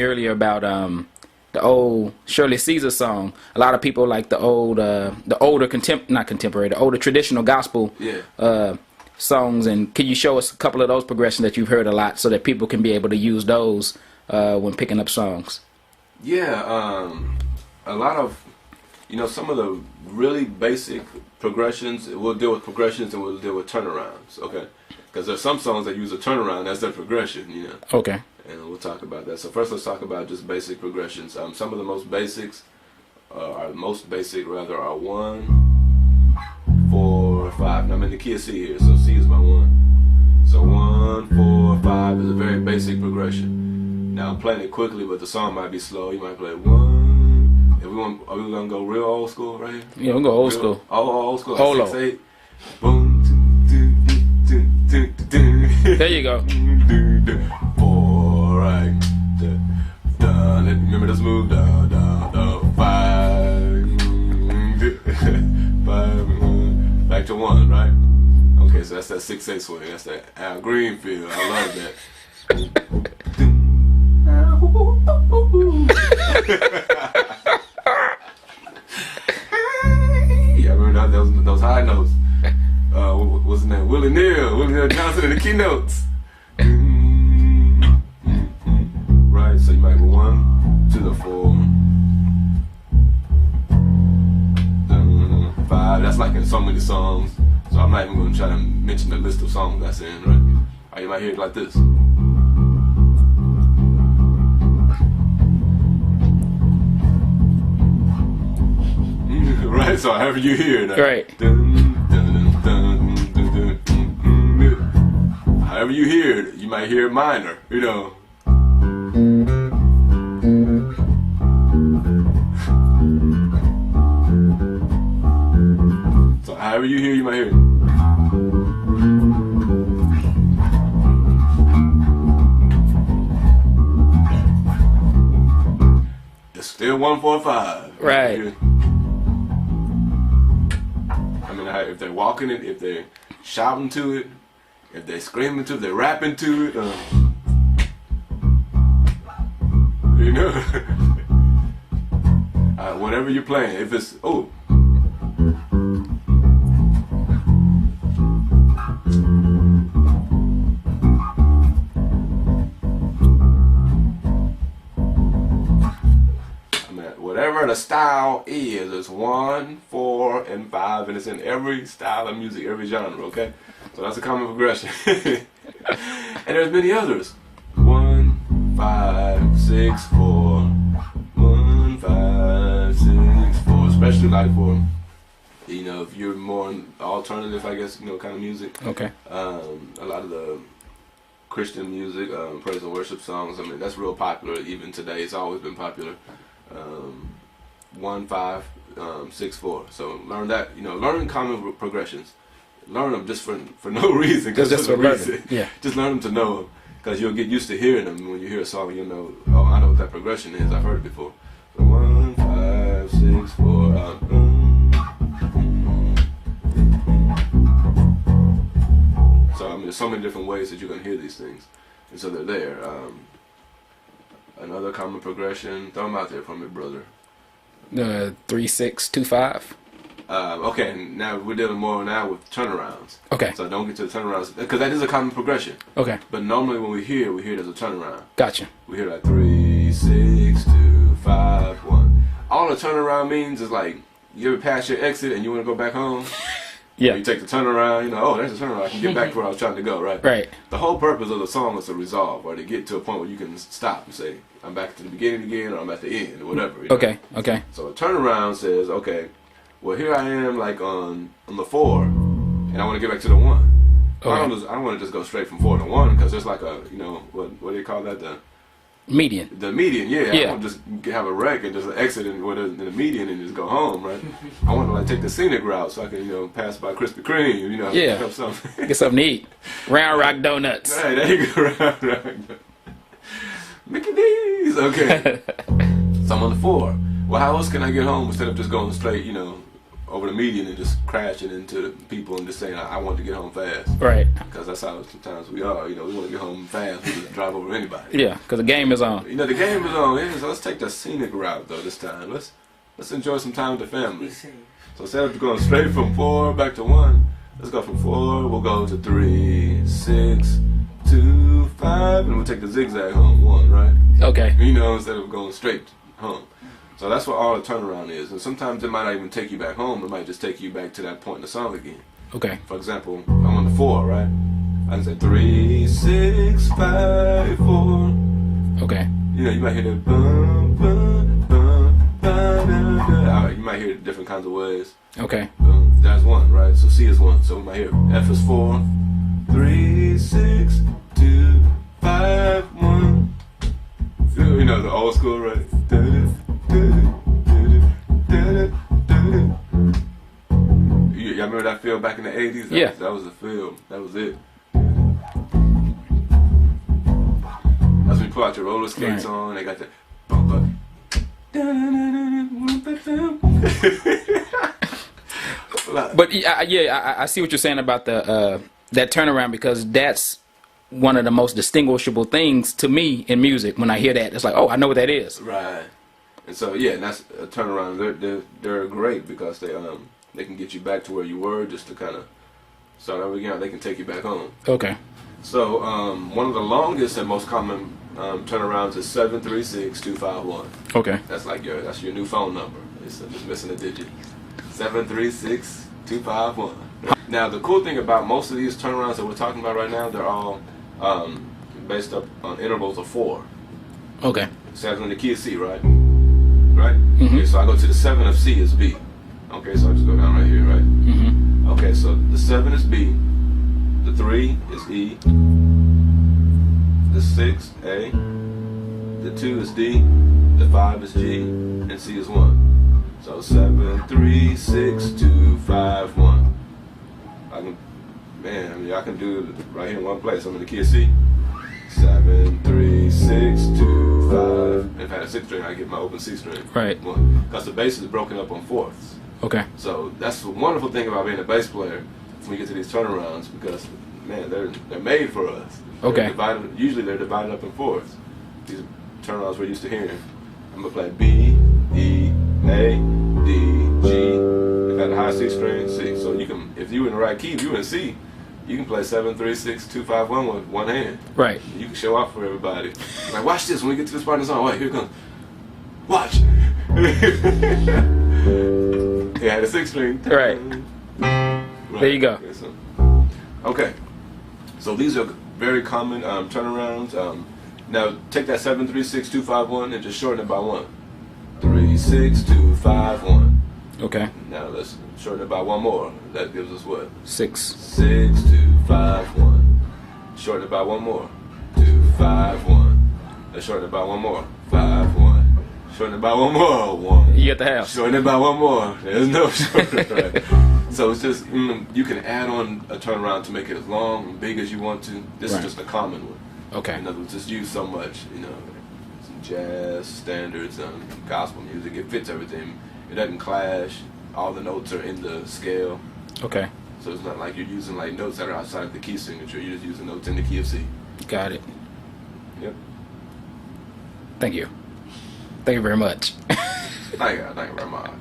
me earlier about the old Shirley Caesar song. A lot of people like the older not contemporary, the older traditional gospel songs. And can you show us a couple of those progressions that you've heard a lot, so that people can be able to use those when picking up songs? Yeah, a lot of, some of the really basic progressions. We'll deal with progressions and we'll deal with turnarounds. Okay, because there's some songs that use a turnaround as their progression. Okay. And we'll talk about that. So first, let's talk about just basic progressions. Some of the most basics, are 1, 4, 5. Now I'm in the key of C here, so C is my 1. So 1, 4, 5 is a very basic progression. Now I'm playing it quickly, but the song might be slow. You might play 1. Are we gonna go real old school right here? Yeah, we'll go old school. Old school. Hold 6, 8. Boom. There you go. 4, right. Remember this move? 5. 5. Back to 1, right? Okay, so that's that 6/8 swing. That's that Al Greenfield. I love that. Yeah, I remember those high notes. What's his name? Willie Neal Johnson in the keynotes. Right, so you might go 1 to the 4, 5. That's like in so many songs. So I'm not even going to try to mention the list of songs that's in, right? Or you might hear it like this. Right, so however you hear it. Right. However you hear it, you might hear it minor, So however you hear, you might hear it. It's still 1, 4, 5. Right. I mean, if they're walking it, if they're shouting to it, if they're screaming to it, if they're rapping to it, whatever you're playing, if it's, whatever the style is, it's 1, 4, and 5, and it's in every style of music, every genre, okay? So that's a common progression. And there's many others. 1, 5, 6, 4. 1, 5, 6, 4. Especially like for, if you're more alternative, I guess, kind of music. Okay. A lot of the Christian music, praise and worship songs, I mean, that's real popular even today. It's always been popular. 1, 5, 6, 4. So learn that. Learn common progressions. Learn them just for no reason. Just for learning. Yeah. Just learn them to know them, because you'll get used to hearing them. When you hear a song, you'll know. Oh, I know what that progression is. I've heard it before. So 1, 5, 6, 4. So I mean, there's so many different ways that you can hear these things, and so they're there. Another common progression. Throw them out there for me, brother. 3, 6, 2, 5. Okay, now we're dealing more now with turnarounds. Okay. So don't get to the turnarounds, because that is a common progression. Okay. But normally when we hear it as a turnaround. Gotcha. We hear like 3, 6, 2, 5, 1. All a turnaround means is like, you ever pass your exit and you want to go back home? Yeah. You take the turnaround, there's a turnaround. I can get back to where I was trying to go, right? Right. The whole purpose of the song is to resolve, or to get to a point where you can stop and say, I'm back to the beginning again, or I'm at the end, or whatever. Okay. Okay. So a turnaround says, okay, well, here I am, like on the 4, and I want to get back to the 1. Okay. I don't want to just go straight from 4 to 1, because there's like a, what do you call that? Median. The median, yeah. Yeah. I want to just have a wreck and just exit in the median and just go home, right? I want to like take the scenic route so I can, pass by Krispy Kreme, Yeah. pick up something. Get something to eat. Round Rock Donuts. Hey, there you go, Round Rock. Mickey D's, okay. So I'm on the 4. Well, how else can I get home instead of just going straight, over the median and just crashing into the people and just saying, I want to get home fast. Right. Because that's how sometimes we are. You know, we want to get home fast. We just drive over anybody. Yeah, because the game is on. You know, the game is on. Yeah, so let's take the scenic route, though, this time. Let's enjoy some time with the family. So instead of going straight from 4 back to 1, let's go from 4, we'll go to 3, 6, 2, 5, and we'll take the zigzag home 1, right? Okay. You know, instead of going straight home. So that's what all the turnaround is. And sometimes it might not even take you back home. It might just take you back to that point in the song again. Okay. For example, I'm on the 4, right? I can say 3, 6, 5, 4. Okay. You know, you might hear that bum, bum, bum, ba, da, da. You might hear it different kinds of ways. Okay. That's 1, right? So C is 1. So we might hear F is 4, 3, 6, 2, 5, 1. You know, the old school, right? Y'all remember that feel back in the 80s? Yeah. That was the feel. That was it. That's when you pull out your roller skates on. They got the bump up. But yeah, I see what you're saying about the that turnaround, because that's one of the most distinguishable things to me in music. When I hear that, it's like, oh, I know what that is. Right. And so yeah, and that's a turnaround. They're great because they can get you back to where you were, just to kind of start over again. They can take you back home. Okay. So one of the longest and most common turnarounds is 736-251. Okay. That's like that's your new phone number. It's just missing a digit. 736-251. Now the cool thing about most of these turnarounds that we're talking about right now, they're all based up on intervals of 4. Okay. So that's in the key of C, right? Right? Mm-hmm. Okay, so I go to the 7 of C is B. Okay, so I just go down right here, right? Mm-hmm. Okay, so the 7 is B, the 3 is E, the 6 A, the 2 is D, the 5 is G, and C is 1. So 7, 3, 6, 2, 5, 1. I can do it right here in one place. I'm in the key of C. 7, 3, 6, 2, 5. If I had a 6th string, I get my open C string. Right. Because the bass is broken up on fourths. Okay. So that's the wonderful thing about being a bass player when you get to these turnarounds, because man, they're made for us. Okay. Usually they're divided up in fourths. These turnarounds we're used to hearing. I'm gonna play B, E, A, D, G. If I had a high C string, C. So you can, if you were in the right key, if you were in C, you can play 7, 3, 6, 2, 5, 1 with one hand. Right. You can show off for everybody. Like, watch this when we get to this part of the song. Wait, here it comes. Watch. Yeah, the 6th string. Right. There you go. Okay. So these are very common turnarounds. Now take that 7, 3, 6, 2, 5, 1 and just shorten it by 1. 3, 6, 2, 5, 1. Okay. Now let's shorten it by 1 more. That gives us what? 6. 6, 2, 5, 1. Shorten it by 1 more. 2, 5, 1. Let's shorten it by 1 more. 5, 1. Shorten it by 1 more. 1. You get the half. Shorten it by 1 more. There's no shorten. Right? So it's just you can add on a turnaround to make it as long and big as you want to. This is just a common one. Okay. In other words, it's used so much. Some jazz standards, gospel music. It fits everything. It doesn't clash. All the notes are in the scale. Okay. So it's not like you're using like notes that are outside of the key signature. You're just using notes in the key of C. Got it. Yep. Thank you. Thank you very much. Thank you very much.